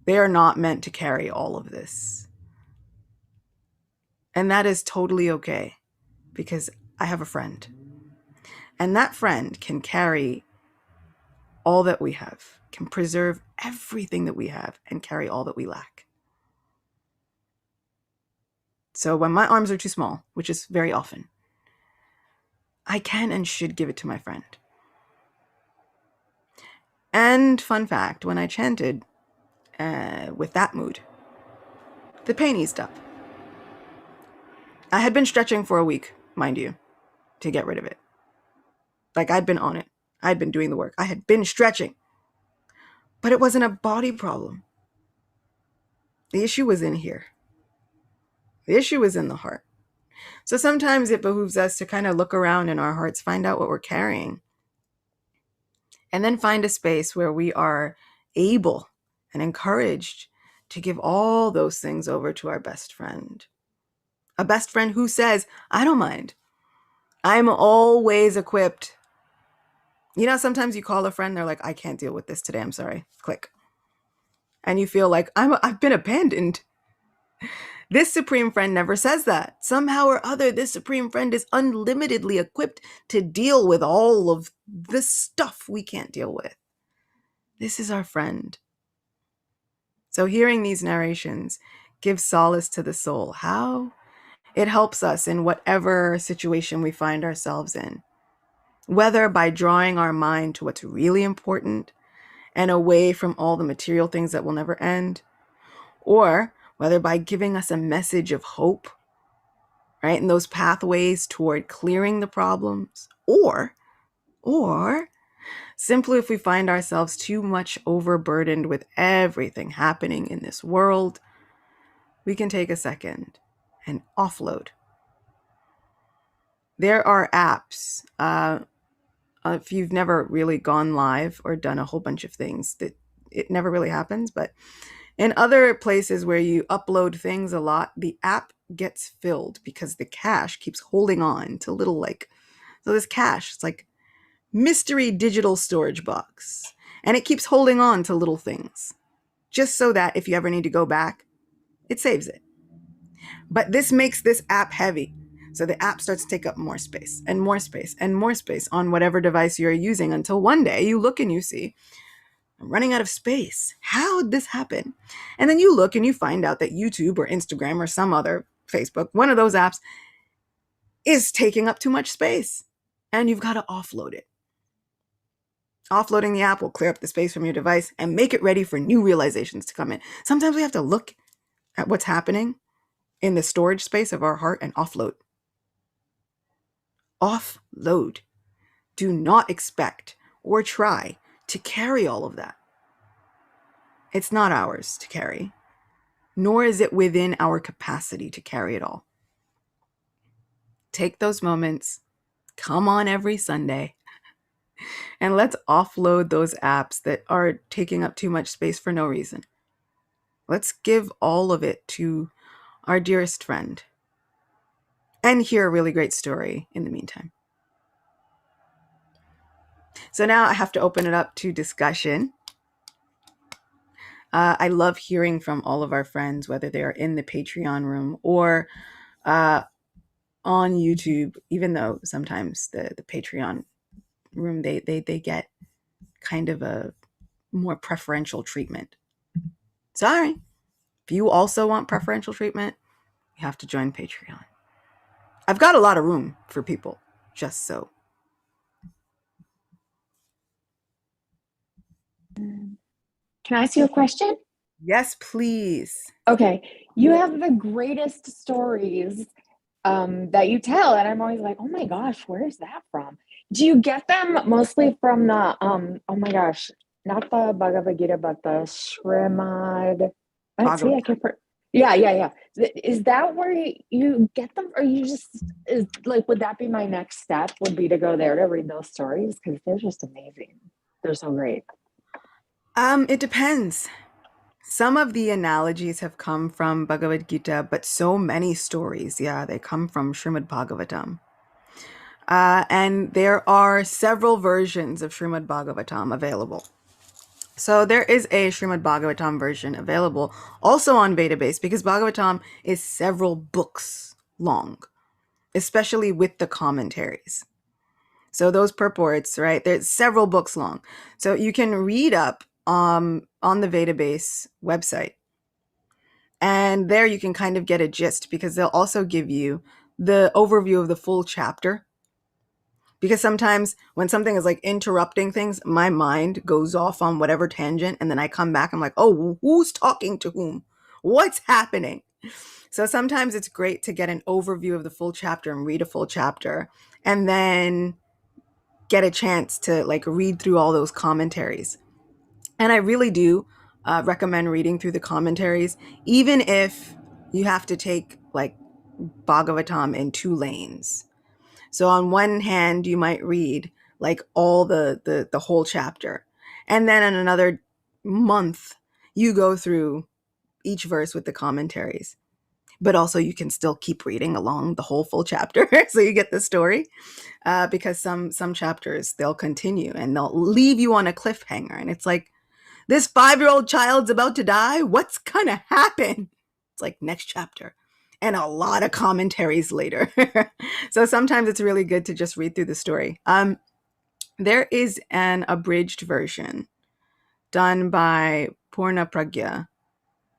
They are not meant to carry all of this. And that is totally okay because I have a friend. And that friend can carry all that we have, can preserve everything that we have and carry all that we lack. So when my arms are too small, which is very often, I can and should give it to my friend. And fun fact, when I chanted with that mood, the pain eased up. I had been stretching for a week, mind you, to get rid of it. Like I'd been on it. I'd been doing the work. I had been stretching. But it wasn't a body problem. The issue was in here. The issue was in the heart. So sometimes it behooves us to kind of look around in our hearts, find out what we're carrying, and then find a space where we are able and encouraged to give all those things over to our best friend. A best friend who says, I don't mind. I'm always equipped. Sometimes you call a friend, they're like, I can't deal with this today. I'm sorry. Click. And you feel like I've been abandoned. This supreme friend never says that. Somehow or other, this supreme friend is unlimitedly equipped to deal with all of the stuff we can't deal with. This is our friend. So hearing these narrations gives solace to the soul. How? It helps us in whatever situation we find ourselves in, whether by drawing our mind to what's really important and away from all the material things that will never end, or whether by giving us a message of hope, right? And those pathways toward clearing the problems, or Simply, if we find ourselves too much overburdened with everything happening in this world, we can take a second and offload. There are apps. If you've never really gone live or done a whole bunch of things, that it never really happens. But in other places where you upload things a lot, the app gets filled because the cache keeps holding on to little so this cache, it's like mystery digital storage box. And it keeps holding on to little things just so that if you ever need to go back, it saves it. But this makes this app heavy. So the app starts to take up more space and more space and more space on whatever device you're using until one day you look and you see, I'm running out of space. How did this happen? And then you look and you find out that YouTube or Instagram or some other Facebook, one of those apps, is taking up too much space. And you've got to offload it. Offloading the app will clear up the space from your device and make it ready for new realizations to come in. Sometimes we have to look at what's happening in the storage space of our heart and offload. Offload. Do not expect or try to carry all of that. It's not ours to carry, nor is it within our capacity to carry it all. Take those moments, come on every Sunday, and let's offload those apps that are taking up too much space for no reason. Let's give all of it to our dearest friend and hear a really great story in the meantime. So now I have to open it up to discussion. I love hearing from all of our friends, whether they are in the Patreon room or on YouTube, even though sometimes the Patreon room, they get kind of a more preferential treatment. Sorry. If you also want preferential treatment, you have to join Patreon. I've got a lot of room for people, just so. Can I ask you a question? Yes, please. Okay. You have the greatest stories that you tell, and I'm always like, oh my gosh, where is that from? Do you get them mostly from the oh my gosh, not the Bhagavad Gita, but the Srimad? See, I can't. Yeah. Is that where you get them, or you just is like? Would that be my next step? Would be to go there to read those stories because they're just amazing. They're so great. It depends. Some of the analogies have come from Bhagavad Gita, but so many stories, they come from Srimad Bhagavatam. And there are several versions of Srimad Bhagavatam available. So there is a Srimad Bhagavatam version available also on Vedabase because Bhagavatam is several books long, especially with the commentaries. So those purports, right? There's several books long. So you can read up on the Vedabase website. And there you can kind of get a gist because they'll also give you the overview of the full chapter. Because sometimes when something is like interrupting things, my mind goes off on whatever tangent. And then I come back, I'm like, oh, who's talking to whom? What's happening? So sometimes it's great to get an overview of the full chapter and read a full chapter and then get a chance to like read through all those commentaries. And I really do recommend reading through the commentaries, even if you have to take like Bhagavatam in two lanes. So on one hand, you might read like all the whole chapter. And then in another month, you go through each verse with the commentaries. But also you can still keep reading along the whole full chapter. So you get the story because some chapters, they'll continue and they'll leave you on a cliffhanger. And it's like, this 5-year-old child's about to die. What's gonna happen? It's like next chapter. And a lot of commentaries later. So sometimes it's really good to just read through the story. There is an abridged version done by Purna Pragya.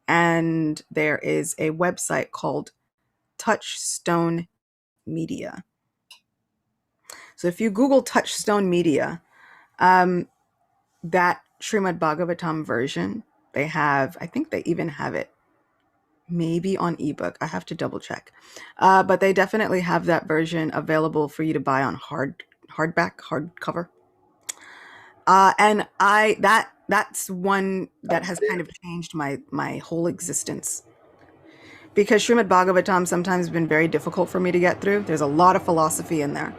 And there is a website called Touchstone Media. So if you Google Touchstone Media, that Srimad Bhagavatam version, they have, I think they even have it maybe on ebook. I have to double check. But they definitely have that version available for you to buy on hardback, hardcover. And that's one that has kind of changed my whole existence, because Srimad Bhagavatam sometimes has been very difficult for me to get through. There's a lot of philosophy in there,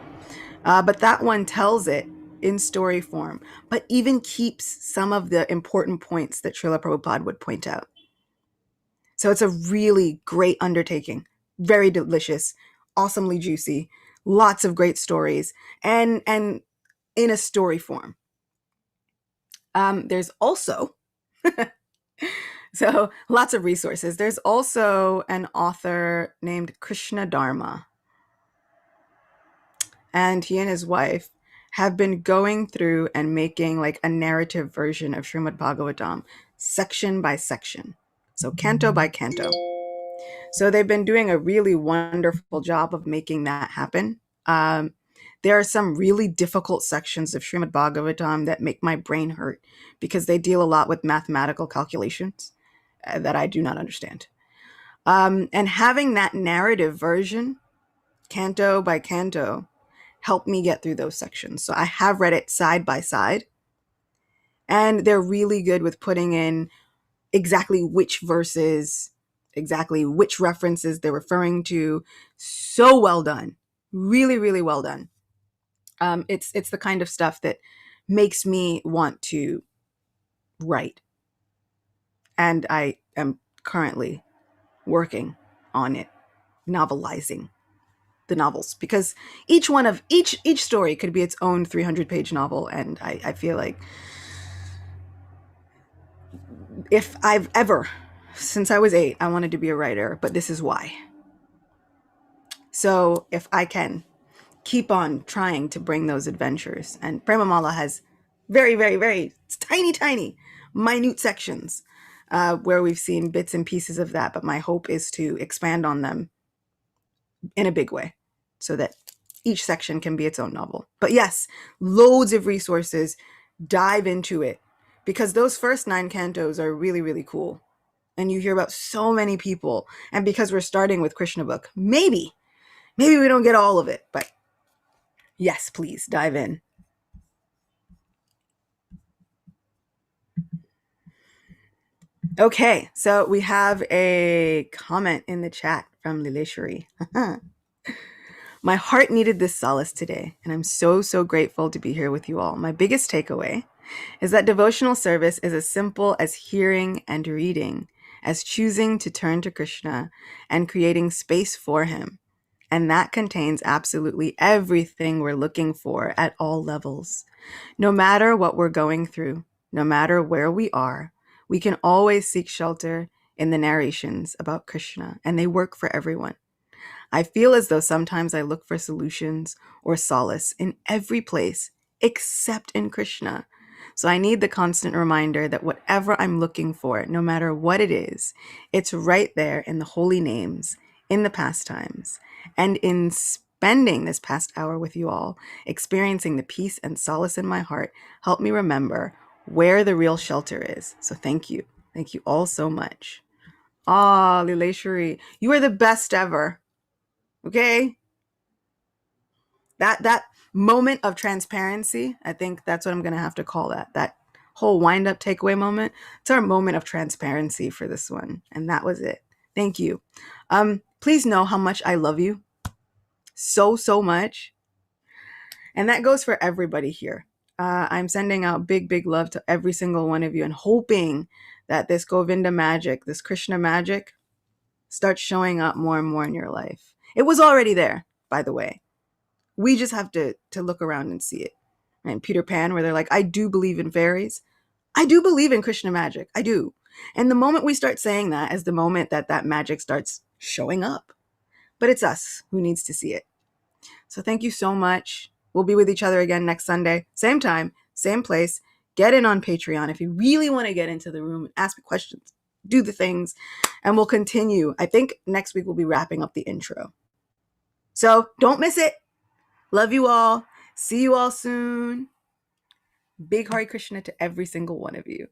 but that one tells it in story form, but even keeps some of the important points that Srila Prabhupada would point out. So it's a really great undertaking, very delicious, awesomely juicy, lots of great stories, and in a story form. There's also so lots of resources. There's also an author named Krishna Dharma, and he and his wife have been going through and making like a narrative version of Srimad Bhagavatam, section by section, so canto by canto. So they've been doing a really wonderful job of making that happen. Um, there are some really difficult sections of Srimad Bhagavatam that make my brain hurt because they deal a lot with mathematical calculations that I do not understand. And having that narrative version, canto by canto, helped me get through those sections. So I have read it side by side, and they're really good with putting in exactly which verses, exactly which references they're referring to. So well done. Really, really well done. It's the kind of stuff that makes me want to write. And I am currently working on it, novelizing the novels, because each story could be its own 300-page novel. And I feel like if I've ever, since I was 8, I wanted to be a writer, but this is why. So if I can keep on trying to bring those adventures, and Premamala has very, very, very tiny, tiny, minute sections where we've seen bits and pieces of that, but my hope is to expand on them in a big way so that each section can be its own novel. But yes, loads of resources, dive into it, because those first 9 cantos are really, really cool. And you hear about so many people. And because we're starting with Krishna book, maybe we don't get all of it, but yes, please dive in. Okay, so we have a comment in the chat from Lileshwari. My heart needed this solace today, and I'm so grateful to be here with you all. My biggest takeaway is that devotional service is as simple as hearing and reading, as choosing to turn to Krishna and creating space for him. And that contains absolutely everything we're looking for at all levels. No matter what we're going through, no matter where we are, we can always seek shelter in the narrations about Krishna, and they work for everyone. I feel as though sometimes I look for solutions or solace in every place except in Krishna. So I need the constant reminder that whatever I'm looking for, no matter what it is, it's right there in the holy names, in the pastimes, and in spending this past hour with you all, experiencing the peace and solace in my heart, help me remember where the real shelter is. So thank you. Thank you all so much. Ah, Lileshwari, you are the best ever. Okay? That moment of transparency, I think that's what I'm going to have to call that. That whole wind up takeaway moment. It's our moment of transparency for this one. And that was it. Thank you. Please know how much I love you. So much. And that goes for everybody here. I'm sending out big love to every single one of you and hoping that this Govinda magic, this Krishna magic, starts showing up more and more in your life. It was already there, by the way. We just have to look around and see it. And Peter Pan, where they're like, I do believe in fairies. I do believe in Krishna magic. I do. And the moment we start saying that is the moment that that magic starts showing up. But it's us who needs to see it. So thank you so much. We'll be with each other again next Sunday. Same time, same place. Get in on Patreon if you really want to get into the room and ask me questions. Do the things. And we'll continue. I think next week we'll be wrapping up the intro. So don't miss it. Love you all. See you all soon. Big Hare Krishna to every single one of you.